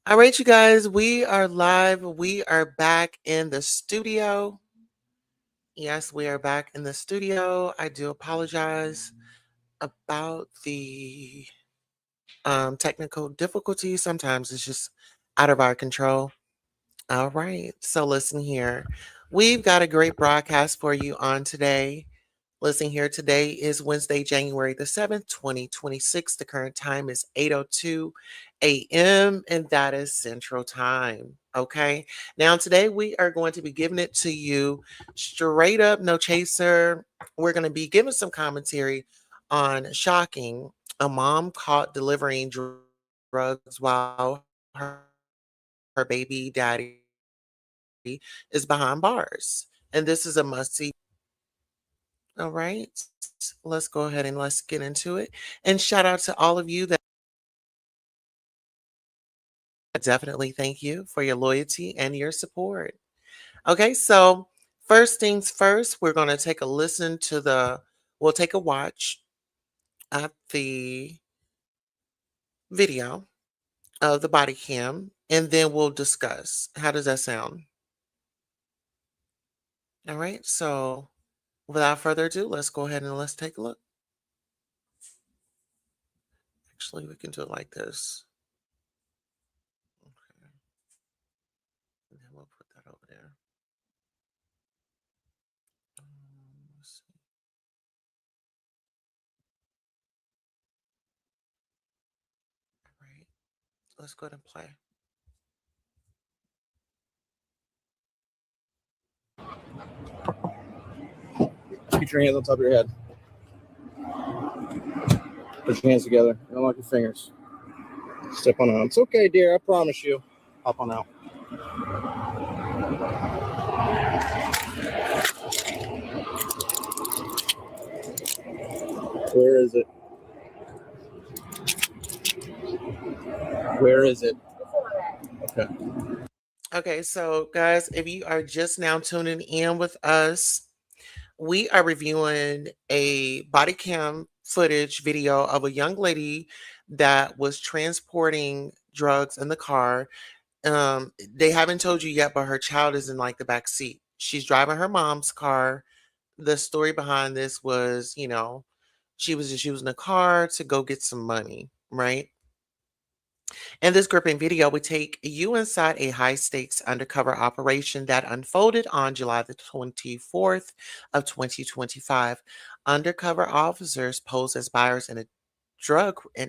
All right, you guys, we are live. We are back in the studio. Yes, we are back in the studio. I do apologize about the technical difficulties. Sometimes it's just out of our control. All right, so listen here. We've got a great broadcast for you on today. Listen here, today is Wednesday, January the 7th, 2026. The current time is 8:02 a.m., and that is Central Time. Okay. Now, today we are going to be giving it to you straight up, no chaser. We're going to be giving some commentary on shocking a mom caught delivering drugs while her baby daddy is behind bars. And this is a must see. All right, let's go ahead and let's get into it. And shout out to all of you that definitely thank you for your loyalty and your support. Okay, so first things first, we're going to take a listen to we'll take a watch at the video of the body cam and then we'll discuss. How does that sound? All right, so without further ado, let's go ahead and let's take a look. Actually, we can do it like this. Okay. And then we'll put that over there. Let's see. All right, let's go ahead and play. Keep your hands on top of your head. Put your hands together. Don't lock your fingers. Step on out. It's okay, dear. I promise you. Hop on out. Where is it? Where is it? Okay. Okay, so guys, if you are just now tuning in with us, we are reviewing a body cam footage video of a young lady that was transporting drugs in the car. They haven't told you yet, but her child is in like the back seat. She's driving her mom's car. The story behind this was, she was just using a car to go get some money, right? In this gripping video, we take you inside a high-stakes undercover operation that unfolded on July the 24th of 2025. Undercover officers pose as buyers in a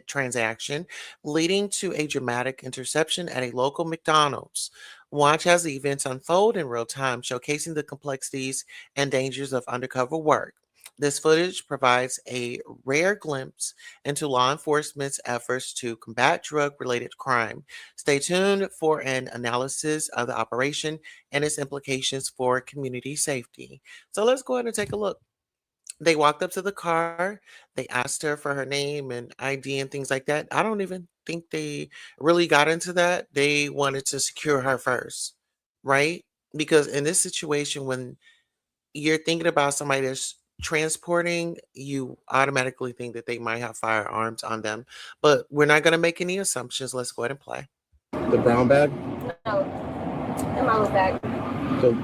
transaction, leading to a dramatic interception at a local McDonald's. Watch as the events unfold in real time, showcasing the complexities and dangers of undercover work. This footage provides a rare glimpse into law enforcement's efforts to combat drug related crime. Stay tuned for an analysis of the operation and its implications for community safety. So let's go ahead and take a look. They walked up to the car, they asked her for her name and ID and things like that. I don't even think they really got into that. They wanted to secure her first, right? Because in this situation, when you're thinking about somebody that's transporting, you automatically think that they might have firearms on them. But we're not going to make any assumptions. Let's go ahead and play. The brown bag? No, in my book bag.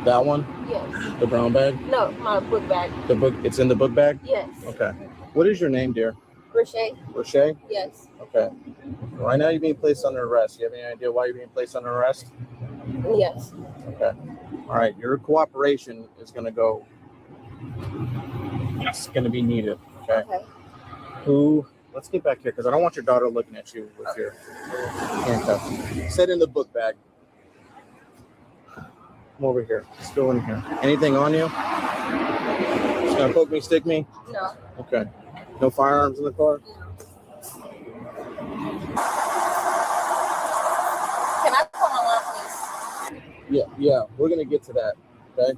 That one? Yes. The brown bag? No, my book bag. The book? It's in the book bag? Yes. Okay. What is your name, dear? Roche? Roche? Yes. Okay. Right now you're being placed under arrest. You have any idea why you're being placed under arrest? Yes. Okay. All right. Your cooperation is going to go. It's going to be needed. Okay. Let's get back here because I don't want your daughter looking at you with your handcuffs. Sit in the book bag. Come over here. Let's go in here. Anything on you? Just gonna poke me, stick me? No. Okay. No firearms in the car? Can I call my mom, please? Yeah. We're gonna get to that. Okay.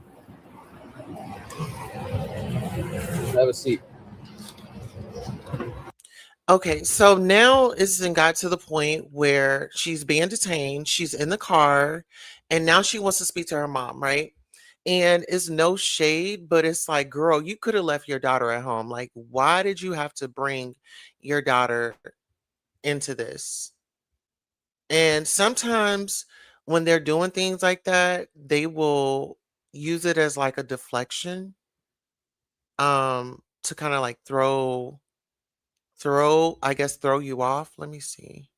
Have a seat. Okay, so now it's got to the point where she's being detained, she's in the car, and now she wants to speak to her mom, right? And it's no shade, but it's like, girl, you could have left your daughter at home. Like, why did you have to bring your daughter into this? And sometimes when they're doing things like that, they will use it as like a deflection, to kind of like I guess throw you off. Let me see.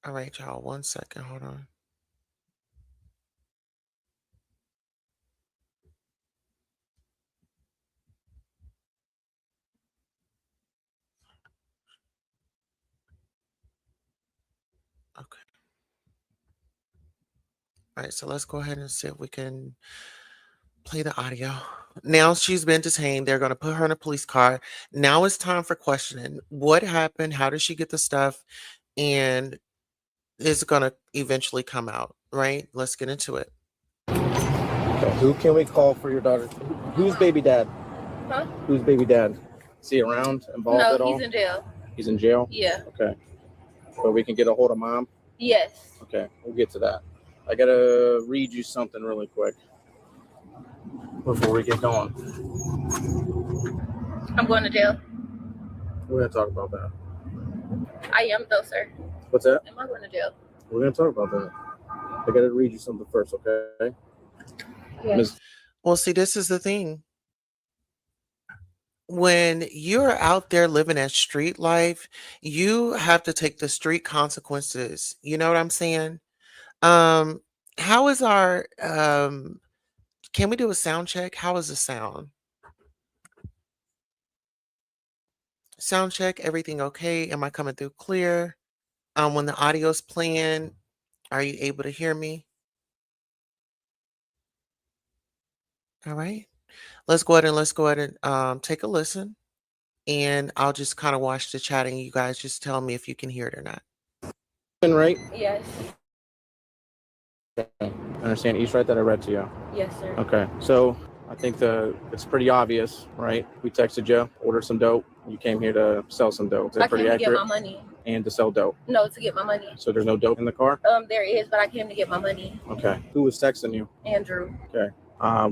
All right, y'all, 1 second. Hold on. Okay. All right, so let's go ahead and see if we can play the audio. Now she's been detained. They're going to put her in a police car. Now it's time for questioning. What happened? How did she get the stuff? And it's going to eventually come out, right? Let's get into it. Okay, who can we call for your daughter? Who's baby dad? Huh? Who's baby dad? Is he around, involved No, at all? he's in jail. He's in jail? Yeah. Okay. But we can get a hold of mom? Yes. Okay, we'll get to that. I gotta read you something really quick before we get going. I'm going to jail. We're gonna talk about that. I am though, sir. What's that? Am I going to jail? We're gonna talk about that. I gotta read you something first, okay? Yes. Well, see, this is the thing. When you're out there living that street life, you have to take the street consequences. You know what I'm saying? Um, how is our can we do a sound check? How is the sound? Sound check, everything okay? Am I coming through clear? When the audio's playing, are you able to hear me? All right. Let's go ahead and take a listen, and I'll just kind of watch the chat and you guys just tell me if you can hear it or not. Right? Yes. Okay. I understand each right that I read to you. Yes, sir. Okay. So I think it's pretty obvious, right? We texted you, ordered some dope. You came here to sell some dope. Is that I pretty came to accurate? get my money. And to sell dope. No, to get my money. So there's no dope in the car? There is, but I came to get my money. Okay. Who was texting you? Andrew. Okay.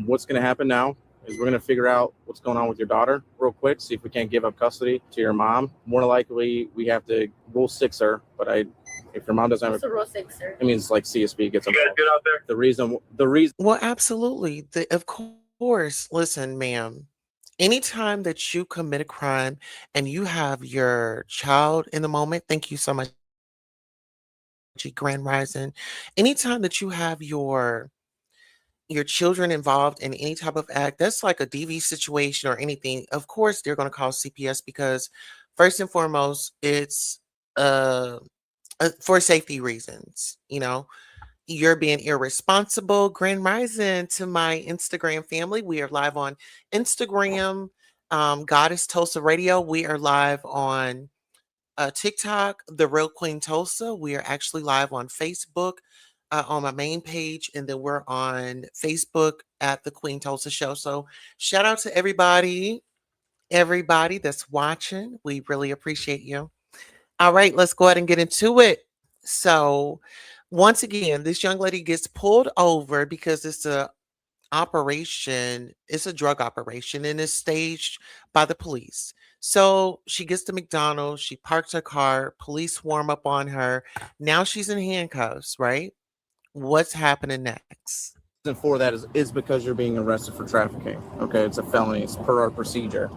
What's going to happen now is we're going to figure out what's going on with your daughter real quick, see if we can't give up custody to your mom. More likely, we'll six her, but if your mom doesn't have What's a rule 6, sir? it means like CSP gets involved. Good out there. The reason, Well, absolutely. Of course. Listen, ma'am. Anytime that you commit a crime and you have your child in the moment, thank you so much, Grand Rising. Anytime that you have your children involved in any type of act, that's like a DV situation or anything. Of course, they're going to call CPS because first and foremost, it's uh, for safety reasons. You're being irresponsible. Grand Rising to my Instagram family. We are live on Instagram, Goddess Tulsa Radio. We are live on TikTok, The Real Queen Tulsa. We are actually live on Facebook on my main page, and then we're on Facebook at The Queen Tulsa Show. So shout out to everybody that's watching. We really appreciate you. All right, let's go ahead and get into it. So, once again, this young lady gets pulled over because it's a drug operation and is staged by the police. So she gets to McDonald's, she parks her car, police swarm up on her. Now she's in handcuffs, right? What's happening next? for that is because you're being arrested for trafficking. Okay, it's a felony. It's per our procedure.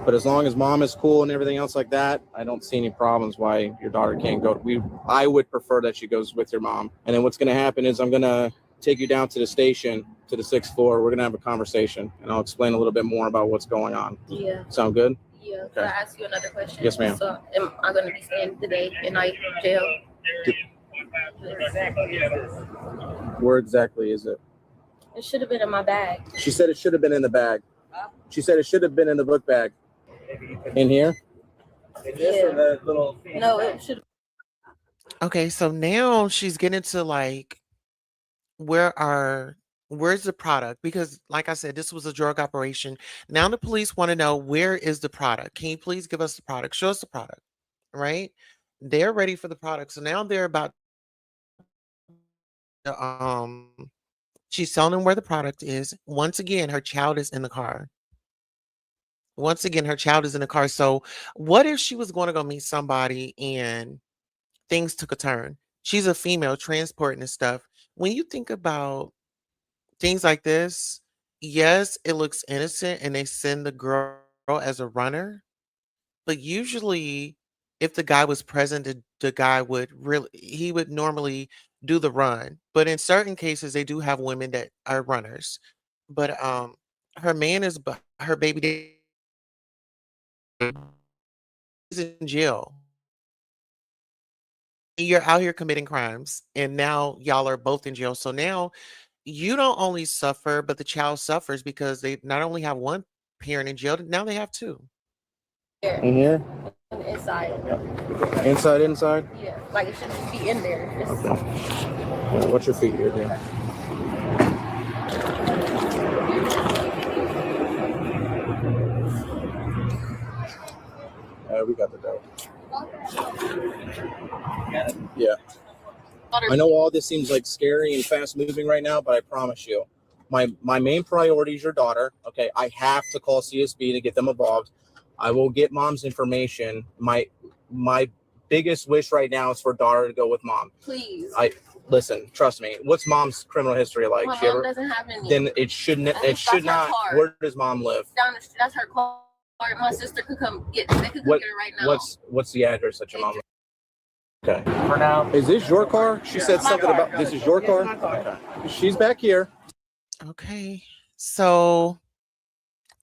But as long as mom is cool and everything else like that, I don't see any problems why your daughter can't go. I would prefer that she goes with your mom. And then what's going to happen is I'm going to take you down to the station, to the 6th floor. We're going to have a conversation, and I'll explain a little bit more about what's going on. Yeah. Sound good? Yeah. Okay. Can I ask you another question? Yes, ma'am. So, am I going to be staying today in jail? Where exactly is it? It should have been in my bag. She said it should have been in the bag. She said it should have been in the book bag. In here? Yeah. That little... No, it should. Okay, so now she's getting to like where's the product? Because like I said, this was a drug operation. Now the police want to know, where is the product? Can you please give us the product? Show us the product, right? They're ready for the product. So now they're about to, she's telling them where the product is. Once again, her child is in the car. Once again, her child is in the car. So what if she was going to go meet somebody and things took a turn? She's a female transporting and stuff. When you think about things like this, yes, it looks innocent and they send the girl as a runner, but usually if the guy was present, the guy would really he would normally do the run. But in certain cases they do have women that are runners. But her man is her baby daddy is in jail. You're out here committing crimes and now y'all are both in jail. So now you don't only suffer, but the child suffers because they not only have one parent in jail, now they have two. In here? On the inside. Inside? Yeah. Like it should just be in there. Okay. What's your feet here, dude? We got the dough. Yeah. I know all this seems like scary and fast moving right now, but I promise you, my main priority is your daughter. Okay, I have to call CSB to get them involved. I will get mom's information. My biggest wish right now is for daughter to go with mom. Please. Listen, trust me. What's mom's criminal history like? My mom doesn't have any. Then it shouldn't. It should not. Car. Where does mom live? Down the street. That's her car. My sister could come get. They could come get her right now. What's the address that your mom lives? Okay. For now. Is this your car? She said something about this is your car. Okay. She's back here. Okay. So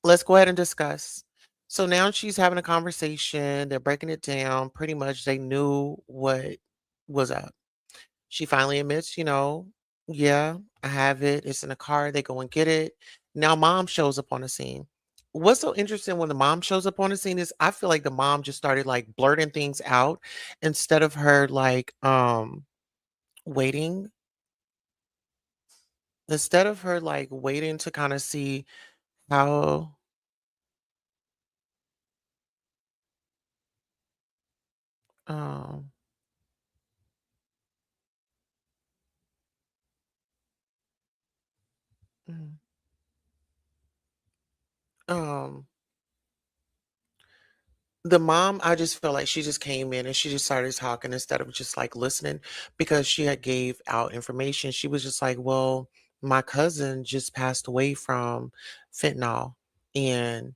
let's go ahead and discuss. So now she's having a conversation. They're breaking it down. Pretty much they knew what was up. She finally admits, yeah, I have it. It's in a car. They go and get it. Now mom shows up on the scene. What's so interesting when the mom shows up on the scene is I feel like the mom just started like blurting things out instead of her like waiting. Instead of her like waiting to kind of see how um mm, um the mom, I just feel like she just came in and she just started talking instead of just like listening because she had gave out information. She was just like, well, my cousin just passed away from fentanyl. And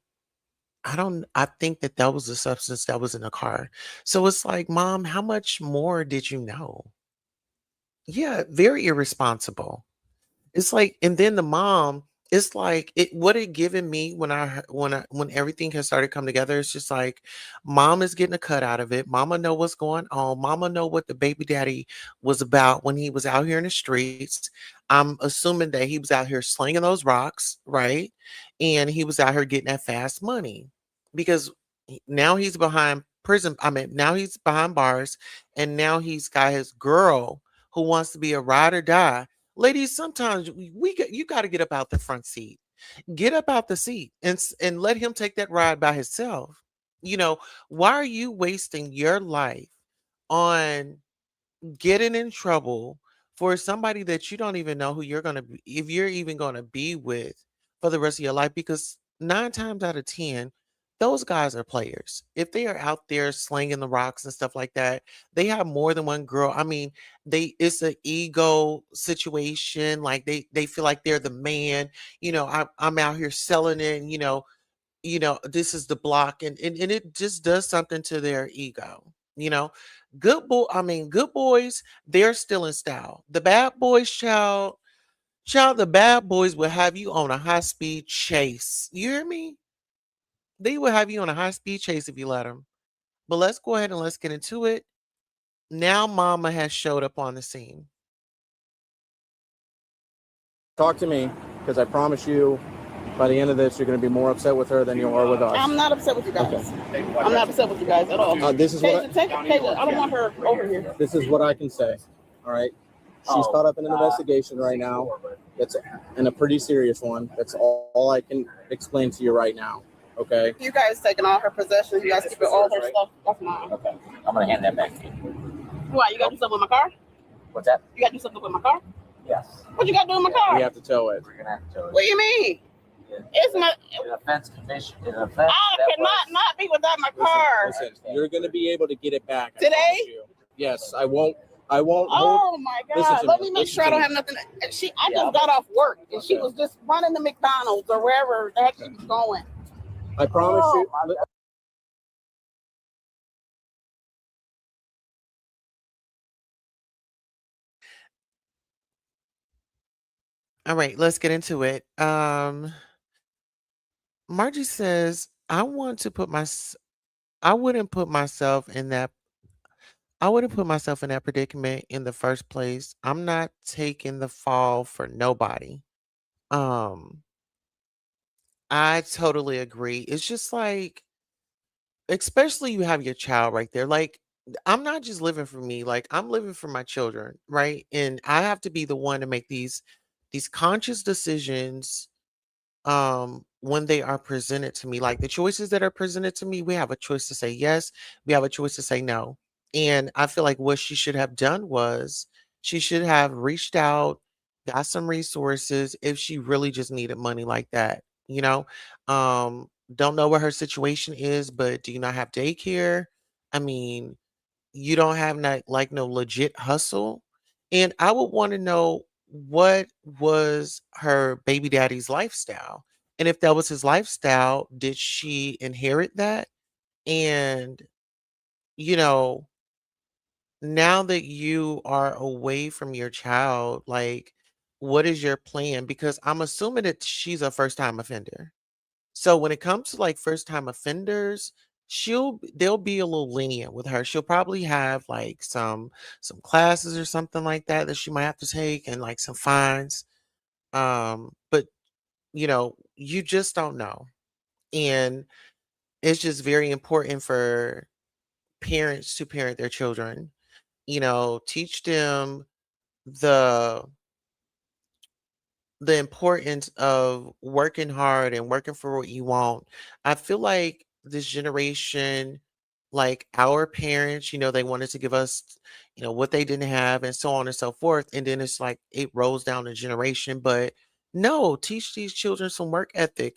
I think that that was the substance that was in the car. So it's like, mom, how much more did you know? Yeah, very irresponsible. It's like, and then the mom, it's like it what it given me when when everything has started come together. It's just like mom is getting a cut out of it. Mama know what's going on. Mama know what the baby daddy was about when he was out here in the streets. I'm assuming that he was out here slinging those rocks, right? And he was out here getting that fast money because now he's behind prison. I mean, now he's behind bars, and now he's got his girl who wants to be a ride or die. Ladies, sometimes you got to get up out the front seat. Get up out the seat and let him take that ride by himself. You know, why are you wasting your life on getting in trouble for somebody that you don't even know who you're going to be, if you're even going to be with for the rest of your life? Because 9 times out of 10, those guys are players. If they are out there slinging the rocks and stuff like that, they have more than one girl. I mean, it's an ego situation. Like they feel like they're the man. I'm out here selling it. And, this is the block, and it just does something to their ego. You know, good boys, they're still in style. The bad boys, child, the bad boys will have you on a high speed chase. You hear me? They will have you on a high speed chase if you let them. But let's go ahead and let's get into it. Now, mama has showed up on the scene. Talk to me, because I promise you, by the end of this, you're going to be more upset with her than you are with us. I'm not upset with you guys. Okay. I'm not upset with you guys at all. This is what Taylor, I don't want her over here. this is what I can say. All right. She's caught up in an investigation right now. That's and a pretty serious one. That's all I can explain to you right now. Okay. You guys taking all her possessions. You guys keeping all her stuff. That's mine. Okay. I'm gonna hand that back to you. Why? You got to do something with my car? What's that? You got to do something with my car? Yes. What you got to do with my car? We have to tow it. We're gonna have to. What do you mean? It's my. An offense commission. An offense. I cannot not be without my car. Listen, you're going to be able to get it back. Today? Yes, I won't. Oh my God! Let me make sure I don't have nothing. I just got off work and she was just running to McDonald's or wherever the heck she was going. I promise you. All right, let's get into it. Margie says, I wouldn't put myself in that I wouldn't put myself in that predicament in the first place. I'm not taking the fall for nobody. Um, I totally agree. It's just like, especially you have your child right there. Like, I'm not just living for me, like I'm living for my children, right? And I have to be the one to make these conscious decisions when they are presented to me. Like the choices that are presented to me, we have a choice to say yes, we have a choice to say no. And I feel like what she should have done was she should have reached out, got some resources if she really just needed money like that, you know. Don't know what her situation is, but do you not have daycare? I mean, you don't have no legit hustle. And I would want to know what was her baby daddy's lifestyle. And if that was his lifestyle, did she inherit that? And, you know, now that you are away from your child, like, what is your plan? Because I'm assuming that she's a first time offender. So when it comes to like first time offenders, they'll be a little lenient with her. She'll probably have like some classes or something like that that she might have to take and like some fines. But you just don't know. And it's just very important for parents to parent their children. Teach them the the importance of working hard and working for what you want. I feel like this generation, like our parents, they wanted to give us, what they didn't have and so on and so forth. And then it's like it rolls down the generation. But no, teach these children some work ethic.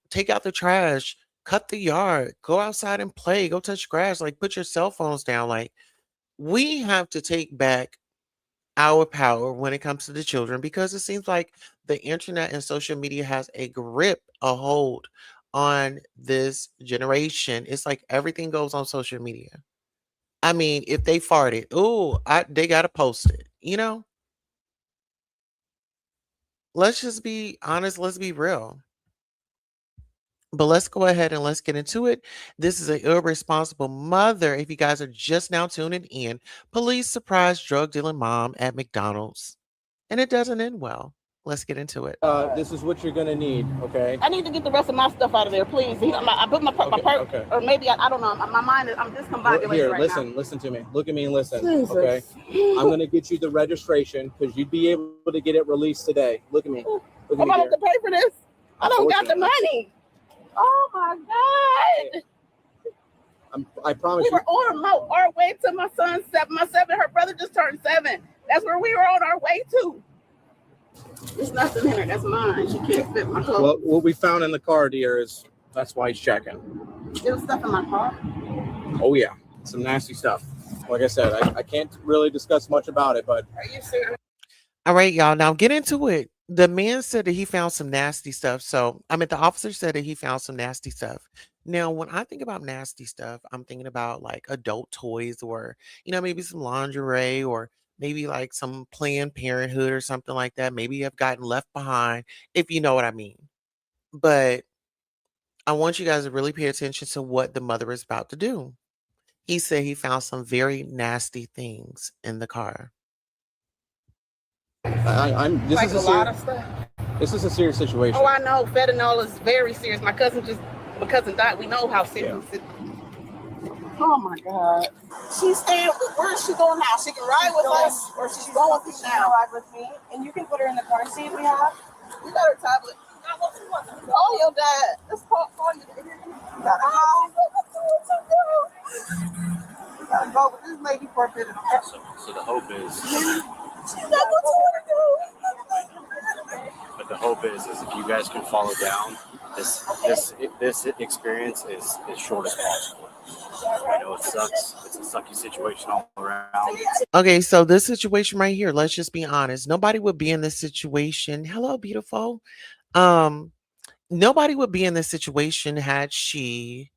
Take out the trash, cut the yard, go outside and play, go touch grass, like put your cell phones down. Like we have to take back our power when it comes to the children because it seems like the internet and social media has a hold on this generation. It's like everything goes on social media. I mean, if they farted, they gotta post it. Let's just be honest. Let's be real. But let's go ahead and let's get into it. This is an irresponsible mother. If you guys are just now tuning in, police surprise drug dealing mom at McDonald's. And it doesn't end well. Let's get into it. This is what you're gonna need, okay? I need to get the rest of my stuff out of there, please. I put my purse, or maybe I don't know. My mind is, I'm discombobulated Here, right listen to me. Look at me and listen, Jesus. okay? I'm gonna get you the registration because you'd be able to get it released today. Look at me. now. I'm gonna have to pay for this. I don't got the money. Oh my God! I promise We you. were on our way to my son's 7. My 7, her brother just turned 7. That's where we were on our way to. There's nothing in her. That's mine. She can't fit my clothes. Well, what we found in the car, dear, that's why he's checking. There was stuff in my car. Oh yeah, some nasty stuff. Like I said, I can't really discuss much about it, but. Are you serious? All right, y'all. Now get into it. The man said that he found some nasty stuff. The officer said that he found some nasty stuff. Now, when I think about nasty stuff, I'm thinking about like adult toys or, maybe some lingerie or maybe like some Planned Parenthood or something like that. Maybe you have gotten left behind, if you know what I mean. But I want you guys to really pay attention to what the mother is about to do. He said he found some very nasty things in the car. This Like is a lot of stuff. This is a serious situation. Oh, I know. Fentanyl is very serious. My cousin died. We know how serious it is. Oh my God. She's staying. Where is she going now? She can ride with us, or she's going with you now. Ride with me, and you can put her in the car seat we have. You got her tablet. Call your dad. Let's call your dad. You gotta go with this lady for a minute. So the hope is, She's not what you want to do. but the hope hope is if you guys can follow down, this experience is as short as possible. I know it sucks. It's a sucky situation all around. Okay, so this situation right here, let's just be honest. Nobody would be in this situation. Hello, beautiful. Um, Nobody would be in this situation had she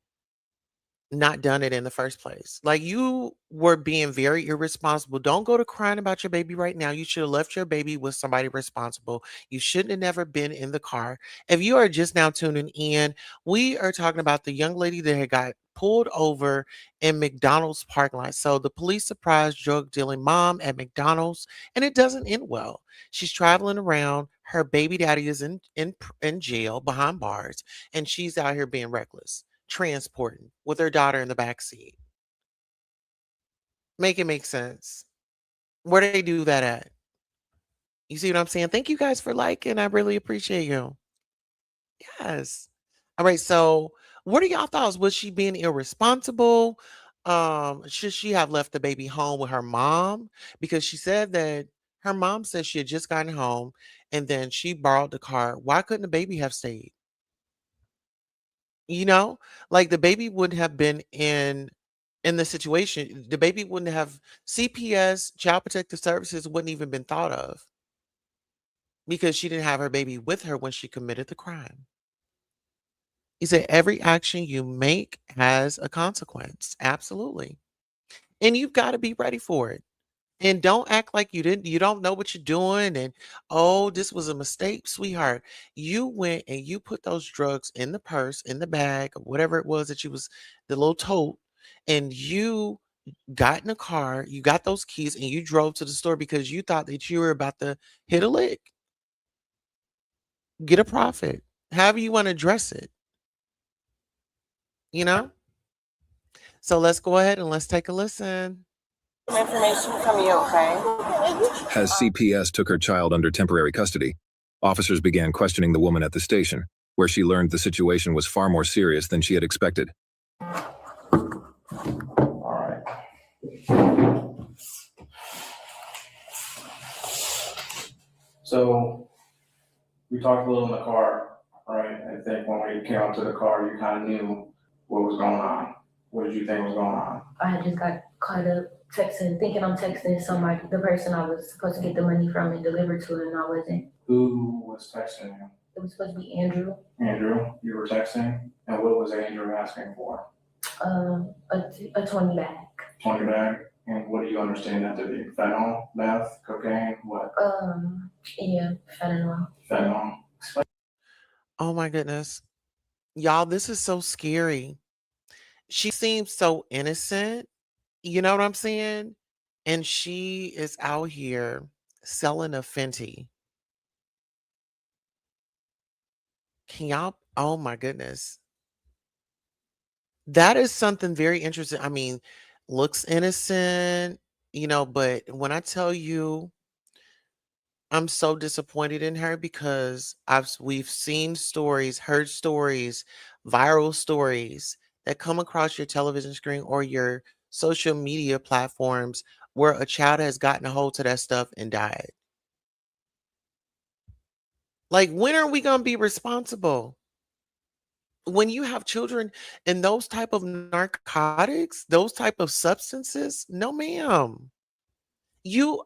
not done it in the first place. Like, you were being very irresponsible. Don't go to crying about your baby right now. You should have left your baby with somebody responsible. You shouldn't have never been in the car. If you are just now tuning in, we are talking about the young lady that had got pulled over in McDonald's parking lot. So the police surprised drug dealing mom at McDonald's, and it doesn't end well. She's traveling around. Her baby daddy is in jail behind bars, and she's out here being reckless transporting with her daughter in the back seat. Make it make sense. Where they do that at? You see what I'm saying? Thank you guys for liking. I really appreciate you. Yes. All right. So, what are y'all thoughts? Was she being irresponsible? Should she have left the baby home with her mom? Because she said that her mom said she had just gotten home and then she borrowed the car. Why couldn't the baby have stayed? You know, like the baby wouldn't have been in the situation. The baby wouldn't have CPS, Child Protective Services wouldn't even been thought of because she didn't have her baby with her when she committed the crime. He said every action you make has a consequence. Absolutely. And you've got to be ready for it. And don't act like you don't know what you're doing and oh, this was a mistake, sweetheart. You went and you put those drugs in the purse, in the bag, or whatever it was that you was the little tote, and you got in a car, you got those keys and you drove to the store because you thought that you were about to hit a lick, get a profit. However you want to address it, you know? So let's go ahead and let's take a listen. Some information from you, okay? As CPS took her child under temporary custody, officers began questioning the woman at the station, where she learned the situation was far more serious than she had expected. All right. So we talked a little in the car, right? I think when we came up to the car, you kind of knew what was going on. What did you think was going on? I just got caught up texting, thinking I'm texting somebody, the person I was supposed to get the money from and deliver to, and I wasn't. Who was texting you? It was supposed to be Andrew. Andrew, you were texting? And what was Andrew asking for? A 20 bag. 20 bag? And what do you understand that to be? Fentanyl, meth, cocaine, what? Yeah, fentanyl. Fentanyl. Oh my goodness. Y'all, this is so scary. She seems so innocent. You know what I'm saying? And she is out here selling a Fenty. Can y'all? Oh my goodness. That is something very interesting. I mean, looks innocent, but when I tell you, I'm so disappointed in her because we've seen stories, heard stories, viral stories that come across your television screen or your social media platforms where a child has gotten a hold to that stuff and died. Like, when are we going to be responsible? When you have children and those type of narcotics, those type of substances, no ma'am.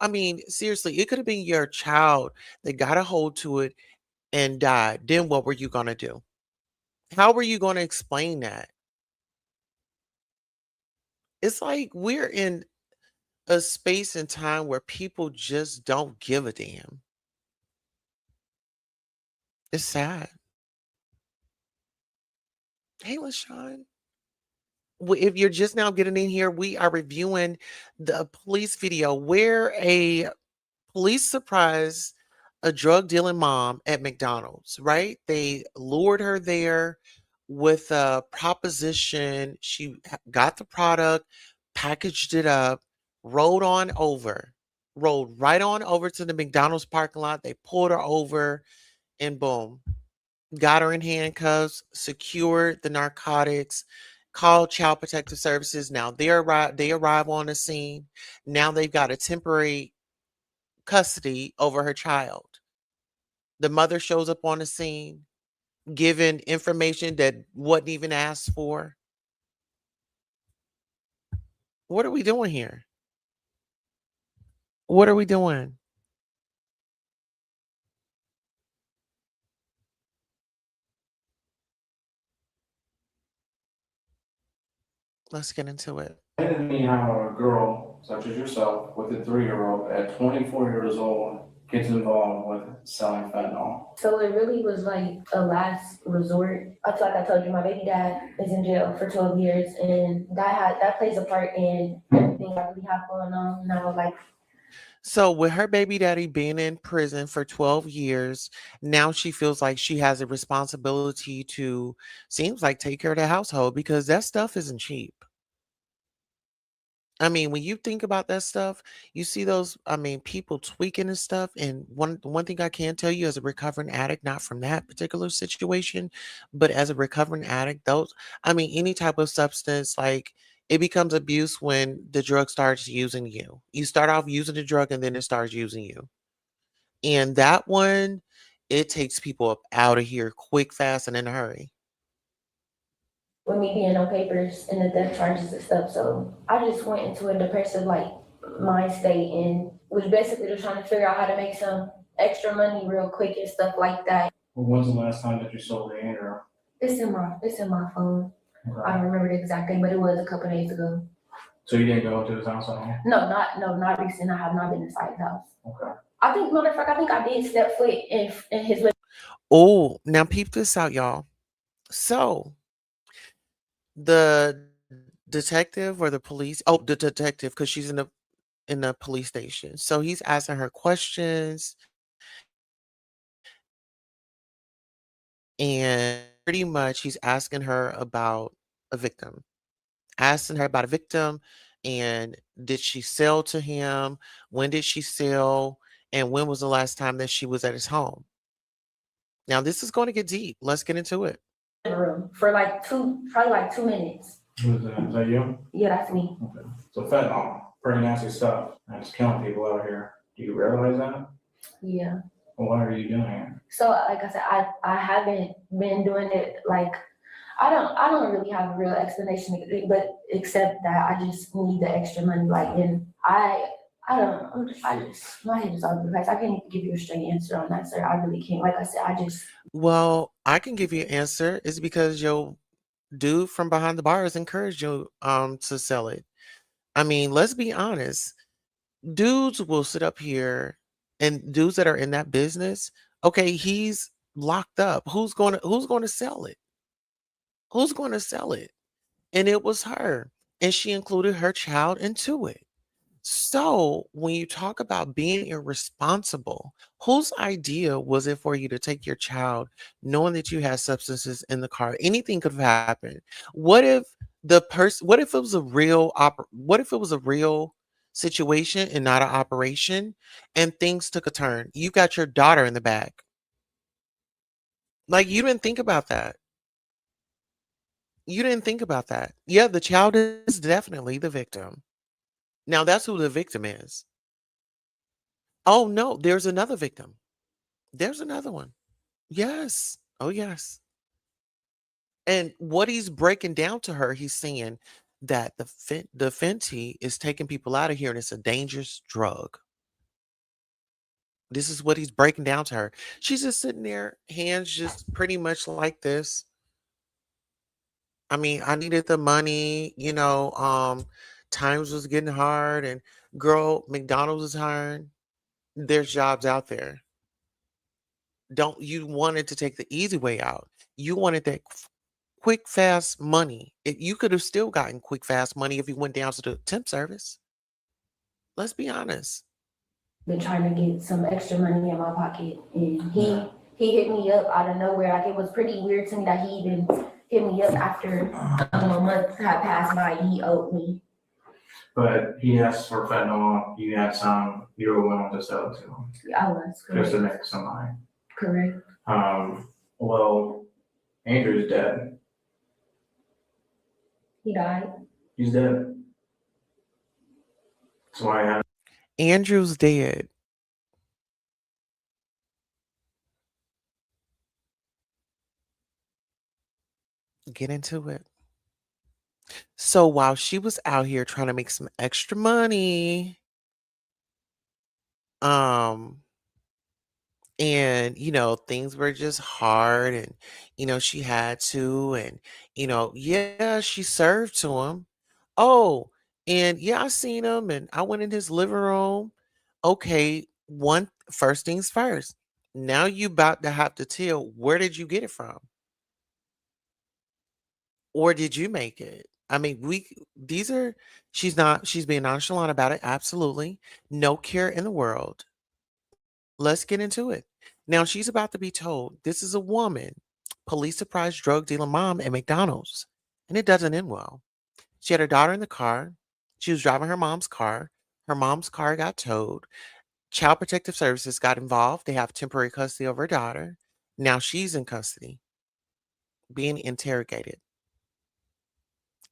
I mean, seriously, it could have been your child that got a hold to it and died. Then what were you going to do? How were you going to explain that? It's like we're in a space and time where people just don't give a damn. It's sad. Hey, LaShawn. If you're just now getting in here, we are reviewing the police video where a police surprised a drug dealing mom at McDonald's, right? They lured her there with a proposition. She got the product, packaged it up, rode right on over to the McDonald's parking lot. They pulled her over and boom, got her in handcuffs, secured the narcotics, called Child Protective Services. Now they arrive on the scene. Now they've got a temporary custody over her child. The mother shows up on the scene, giving information that wasn't even asked for. What are we doing here? What are we doing? Let's get into it. Explain to me how a girl such as yourself with a 3-year-old at 24 years old gets involved with selling fentanyl. So it really was like a last resort. I feel like I told you, my baby dad is in jail for 12 years, and that plays a part in everything I really have going on now. Like, So with her baby daddy being in prison for 12 years, now she feels like she has a responsibility to, seems like, take care of the household because that stuff isn't cheap. I mean, when you think about that stuff, you see those, I mean, people tweaking and stuff. And one thing I can tell you as a recovering addict, not from that particular situation, but as a recovering addict, those, I mean, any type of substance, like it becomes abuse when the drug starts using you. You start off using the drug and then it starts using you. And that one, it takes people up out of here quick, fast, and in a hurry. with me being on papers and the death charges and stuff. So I just went into a depressive like mind state and was basically just trying to figure out how to make some extra money real quick and stuff like that. Well, when's the last time that you sold the Andrew? It's in my phone. I don't remember the exact date, but it was a couple days ago. So you didn't go to his house at all? No, not recent. I have not been inside the house. Okay. I think, matter of fact, I think I did step foot in his living. Oh, now peep this out, y'all. So the detective or the police, oh, the detective, because she's in the police station. So he's asking her questions and pretty much he's asking her about a victim. Asking her about a victim and did she sell to him? When did she sell? And when was the last time that she was at his home? Now this is going to get deep. Let's get into it. Room for like probably 2 minutes. Who's that? Is that you? Yeah, that's me. Okay. So fentanyl, pretty nasty stuff, and it's killing people out here. Do you realize that? Yeah. Well, why are you doing it? So like I said, I haven't been doing it like I don't really have a real explanation, but except that I just need the extra money. Like, and my head is all over the place. I can't even give you a straight answer on that, sir. I really can't. Like I said, Well, I can give you an answer. It's because your dude from behind the bars encouraged you to sell it. I mean, let's be honest. Dudes will sit up here and dudes that are in that business, okay, he's locked up. Who's going to sell it? Who's going to sell it? And it was her. And she included her child into it. So when you talk about being irresponsible, whose idea was it for you to take your child knowing that you had substances in the car? Anything could have happened. What if what if it was a what if it was a real situation and not an operation and things took a turn? You got your daughter in the back. Like you didn't think about that. You didn't think about that. Yeah, the child is definitely the victim. Now that's who the victim is. Oh no, there's another victim. There's another one. Yes. Oh yes. And what he's breaking down to her, he's saying that the Fenty is taking people out of here and it's a dangerous drug. This is what he's breaking down to her. She's just sitting there, hands just pretty much like this. I mean, I needed the money, times was getting hard and girl, McDonald's is hiring. There's jobs out there. Don't you wanted to take the easy way out. You wanted that quick, fast money. You could have still gotten quick, fast money if you went down to the temp service. Let's be honest. been trying to get some extra money in my pocket, and he hit me up out of nowhere. Like, it was pretty weird to me that he even hit me up after a month had passed by. He owed me. But he asked for fentanyl, you had some, you were willing to sell it to him. I was Just correct. to make some money. Correct. Well, Andrew's dead. He died. He's dead. That's why I Andrew's dead. Get into it. So while she was out here trying to make some extra money, um, and things were just hard, and she had to, and yeah, she served to him. Oh, and yeah, I seen him, and I went in his living room. Okay, one first things first. Now you about to have to tell, where did you get it from? Or did you make it? I mean, these are she's being nonchalant about it, absolutely. No care in the world. Let's get into it. Now she's about to be told this is a woman, police surprise drug dealer mom at McDonald's. And it doesn't end well. She had her daughter in the car. She was driving her mom's car. Her mom's car got towed. Child Protective Services got involved. They have temporary custody of her daughter. Now she's in custody, being interrogated.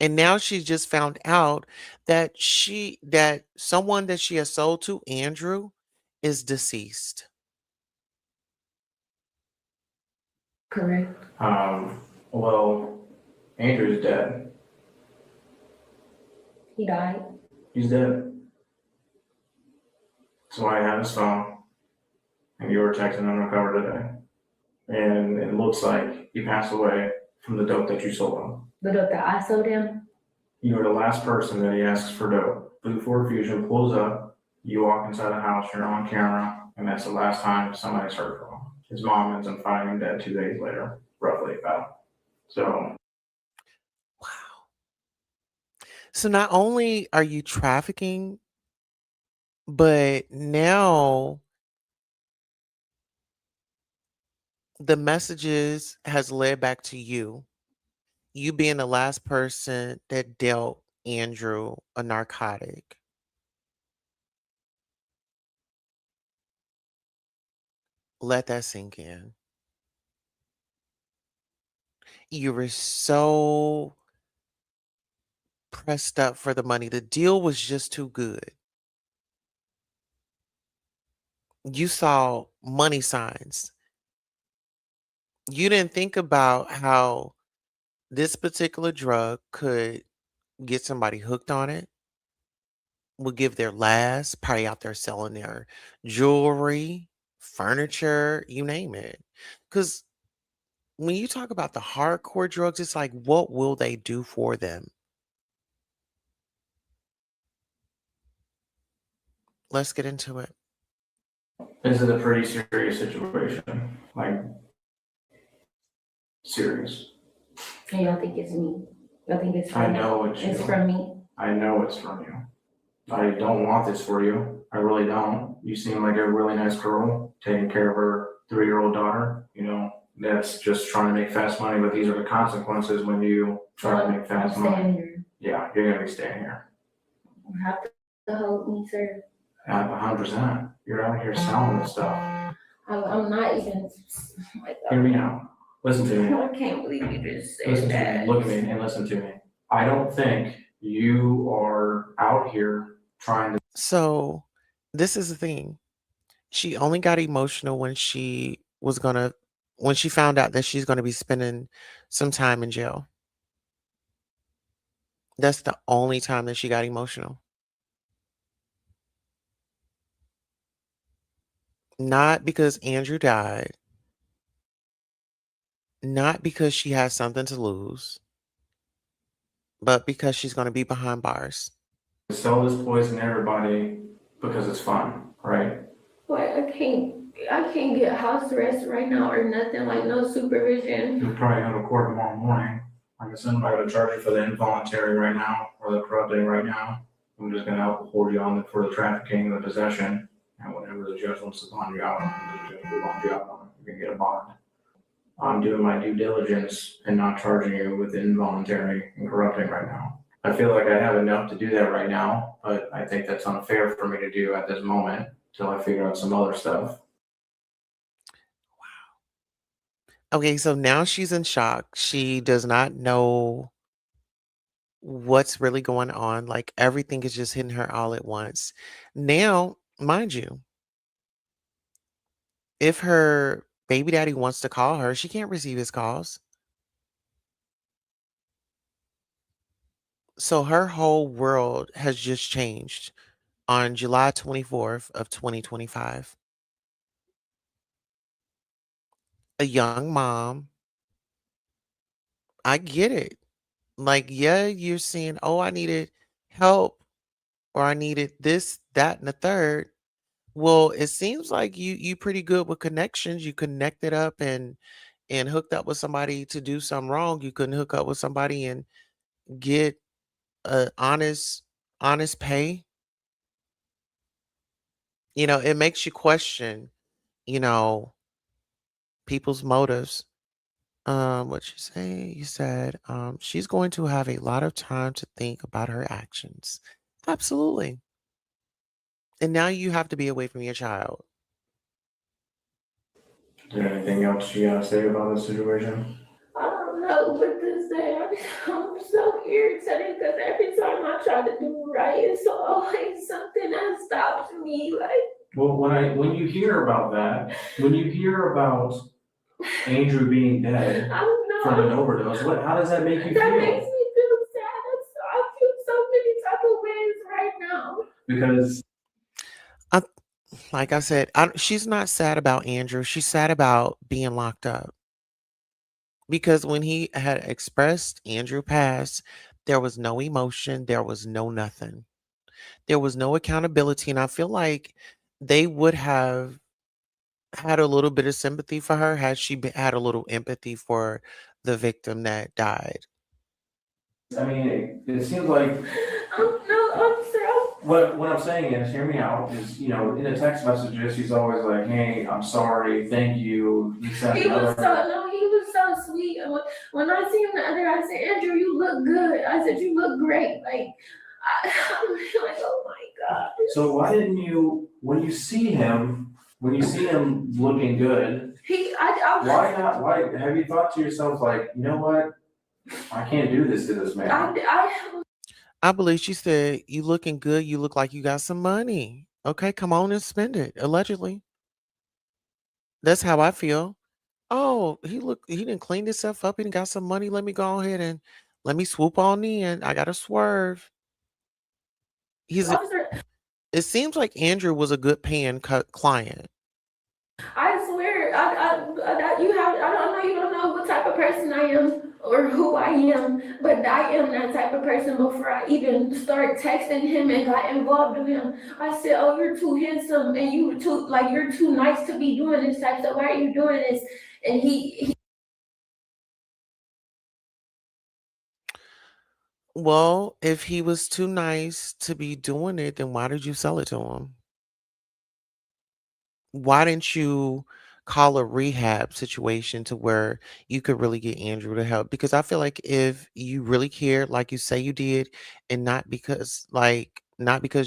And now she's just found out that someone that she has sold to, Andrew, is deceased. Correct. Well, Andrew's dead. He died. He's dead. That's why I have his phone. And you were texting Undercover today. And it looks like he passed away from the dope that you sold him. The dope that I sold him. You were the last person that he asks for dope. Blue Ford Fusion pulls up, you walk inside the house, you're on camera, and that's the last time somebody's heard from him. His mom ends up finding him dead 2 days later, roughly about. So. Wow. So not only are you trafficking, but now the messages has led back to you. You being the last person that dealt Andrew a narcotic. Let that sink in. You were so pressed up for the money. The deal was just too good. You saw money signs. You didn't think about how this particular drug could get somebody hooked on it, would give their last, probably out there selling their jewelry, furniture, you name it. Because when you talk about the hardcore drugs, it's like, what will they do for them? Let's get into it. This is a pretty serious situation. Like, serious. And you don't think it's me? You don't think it's I from me? know it's you. It's from me. I know it's from you. I don't want this for you. I really don't. You seem like a really nice girl, taking care of her 3-year-old daughter. That's just trying to make fast money, but these are the consequences when you try to make fast I'm money. staying here. Yeah, you're gonna be staying here. You have to hold me, sir. 100%. You're out here selling this stuff. I'm not even. Hear me out. Listen to me. I can't believe you just said Listen to that. me. Look at me and listen to me. I don't think you are out here trying to. So, this is the thing. She only got emotional when when she found out that she's going to be spending some time in jail. That's the only time that she got emotional. Not because Andrew died, not because she has something to lose, but because she's going to be behind bars. Sell this poison to everybody because it's fun, right? But I can't get house arrest right now or nothing, like no supervision. You'll probably go to court tomorrow morning. Like I said, I'm not gonna charge you for the involuntary right now or the corrupting right now. I'm just gonna hold you on for the trafficking, the possession, and whatever the judge wants to bond you out on, the judge will bond you out on. You can get a bond. I'm doing my due diligence and not charging you with involuntary and corrupting right now. I feel like I have enough to do that right now, but I think that's unfair for me to do at this moment till I figure out some other stuff. Okay, so now she's in shock. She does not know what's really going on. Like everything is just hitting her all at once. Now, mind you, if her baby daddy wants to call her, she can't receive his calls. So her whole world has just changed on July 24th of 2025. A young mom, I get it. Like, yeah, you're saying, "Oh, I needed help," or "I needed this, that, and the third." Well, it seems like you pretty good with connections. You connected up and hooked up with somebody to do something wrong. You couldn't hook up with somebody and get a honest pay. It makes you question, you know, people's motives. What you say? You said, she's going to have a lot of time to think about her actions. Absolutely. And now you have to be away from your child. Is there anything else you gotta say about this situation? I don't know what to say. I'm so irritated because every time I try to do right, it's always something that stops me. Like, Well, when you hear about that, when you hear about Andrew being dead I don't know. from an overdose, how does that make you That feel? makes me feel sad. I feel so many type of ways right now. Because Like I said, she's not sad about Andrew. She's sad about being locked up. Because when he had expressed Andrew passed, there was no emotion, there was no nothing. There was no accountability. And I feel like they would have had a little bit of sympathy for her had she had a little empathy for the victim that died. I mean, it seems like I'm sorry. what I'm saying is, hear me out. Is in the text messages, he's always like, "Hey, I'm sorry, thank you." He was so sweet. And when I see him the other, I said, "Andrew, you look good." I said, "You look great." Like, I'm like, oh my God. So why didn't you, when you see him looking good, why not? Why have you thought to yourself like, you know what? I can't do this to this man. I believe she said, "You looking good. You look like you got some money. Okay, come on and spend it." Allegedly. That's how I feel. Oh, he didn't clean himself up. He done got some money. Let me go ahead and let me swoop on in. I gotta swerve. It seems like Andrew was a good paying client. I swear, I know you don't know what type of person I am or who I am, but I am that type of person. Before I even start texting him and got involved with him, I said, "Oh, you're too handsome and you're too nice to be doing this type stuff. Why are you doing this?" And he Well, if he was too nice to be doing it, then why did you sell it to him? Why didn't you call a rehab situation to where you could really get Andrew to help? Because I feel like if you really cared, like you say you did, and not because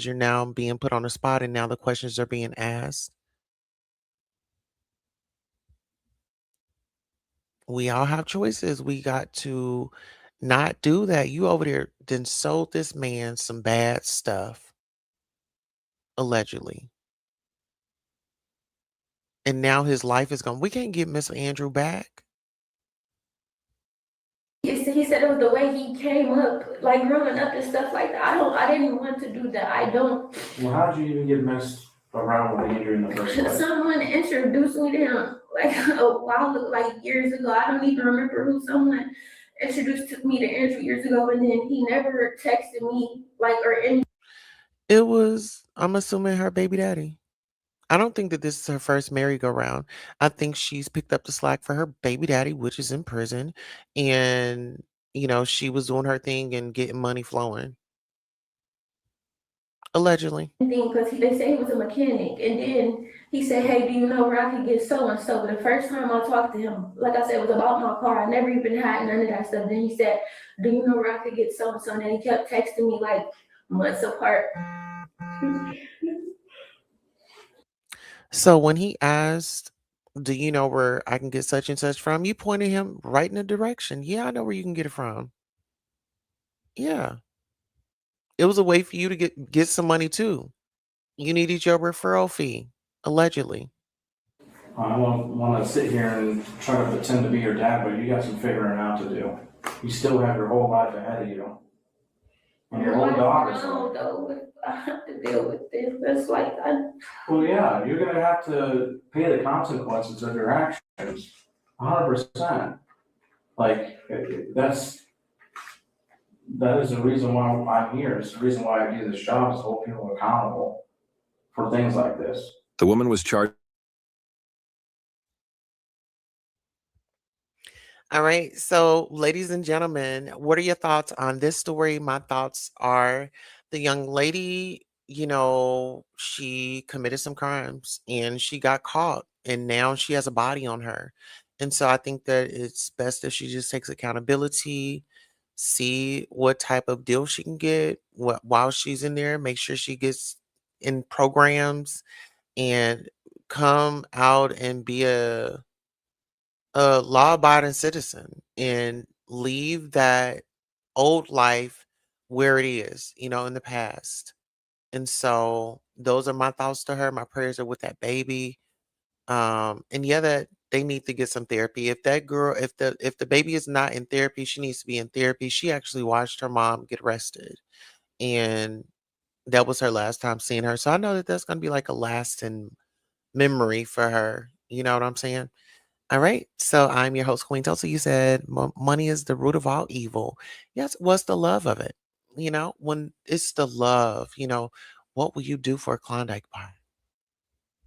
you're now being put on the spot and now the questions are being asked. We all have choices. We got to not do that. You over there then sold this man some bad stuff, allegedly. And now his life is gone. We can't get Mr. Andrew back. he said it was the way he came up, like growing up and stuff like that. I didn't want to do that. I don't. Well, how did you even get messed around with Andrew in the first place? Someone introduced me to him like a while, like years ago. I don't even remember who. Someone introduced me to Andrew years ago, and then he never texted me It was, I'm assuming, her baby daddy. I don't think that this is her first merry-go-round. I think she's picked up the slack for her baby daddy, which is in prison. And, she was doing her thing and getting money flowing. Allegedly. because they say he was a mechanic, and then he said, "Hey, do you know where I could get so and so?" But the first time I talked to him, like I said, it was about my car. I never even had none of that stuff. Then he said, "Do you know where I could get so and so?" And then he kept texting me like months apart. So when he asked, "Do you know where I can get such and such from?" You pointed him right in the direction. Yeah, I know where you can get it from. Yeah. It was a way for you to get some money too. You needed your referral fee, allegedly. I don't want to sit here and try to pretend to be your dad, but you got some figuring out to do. You still have your whole life ahead of you. And your own daughter. No, though, I have to deal with this. That's like, Well, yeah, you're gonna have to pay the consequences of your actions, 100%. Like, that is the reason why I'm here. It's the reason why I do this job, is to hold people accountable for things like this. The woman was charged. All right. So, ladies and gentlemen, what are your thoughts on this story? My thoughts are the young lady, she committed some crimes and she got caught, and now she has a body on her. And so I think that it's best if she just takes accountability, see what type of deal she can get while she's in there, make sure she gets in programs and come out and be a law-abiding citizen and leave that old life where it is, in the past. And so those are my thoughts to her. My prayers are with that baby. And yeah, that they need to get some therapy. If that girl, if the baby is not in therapy, she needs to be in therapy. She actually watched her mom get arrested, and that was her last time seeing her. So I know that that's going to be like a lasting memory for her. You know what I'm saying? All right. So I'm your host, Queen Tulsa. You said money is the root of all evil. Yes. What's the love of it? When it's the love, what will you do for a Klondike bar?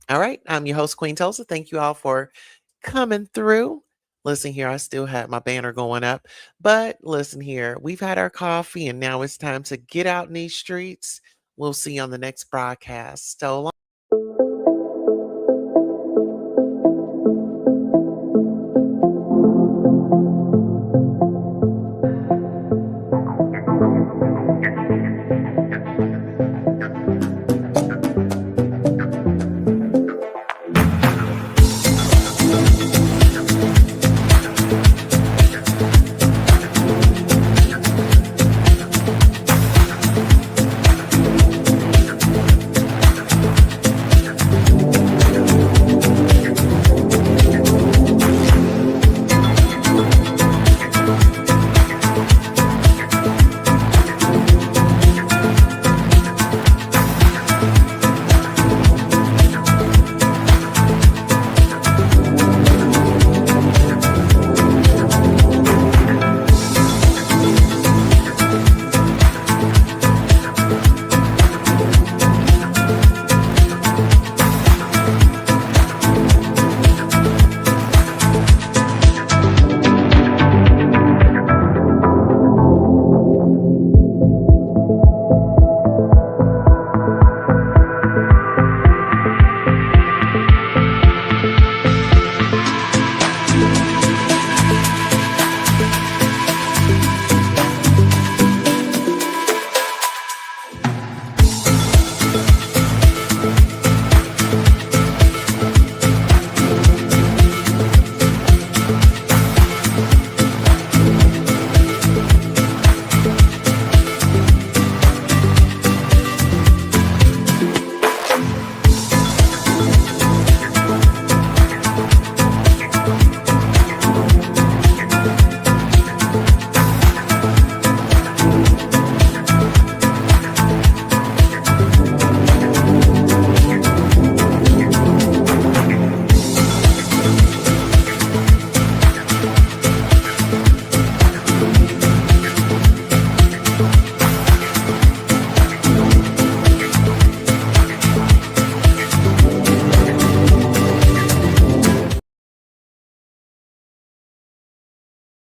All right. I'm your host, Queen Tulsa. Thank you all for coming through. Listen here, I still have my banner going up. But listen here, we've had our coffee and now it's time to get out in these streets. We'll see you on the next broadcast. So long.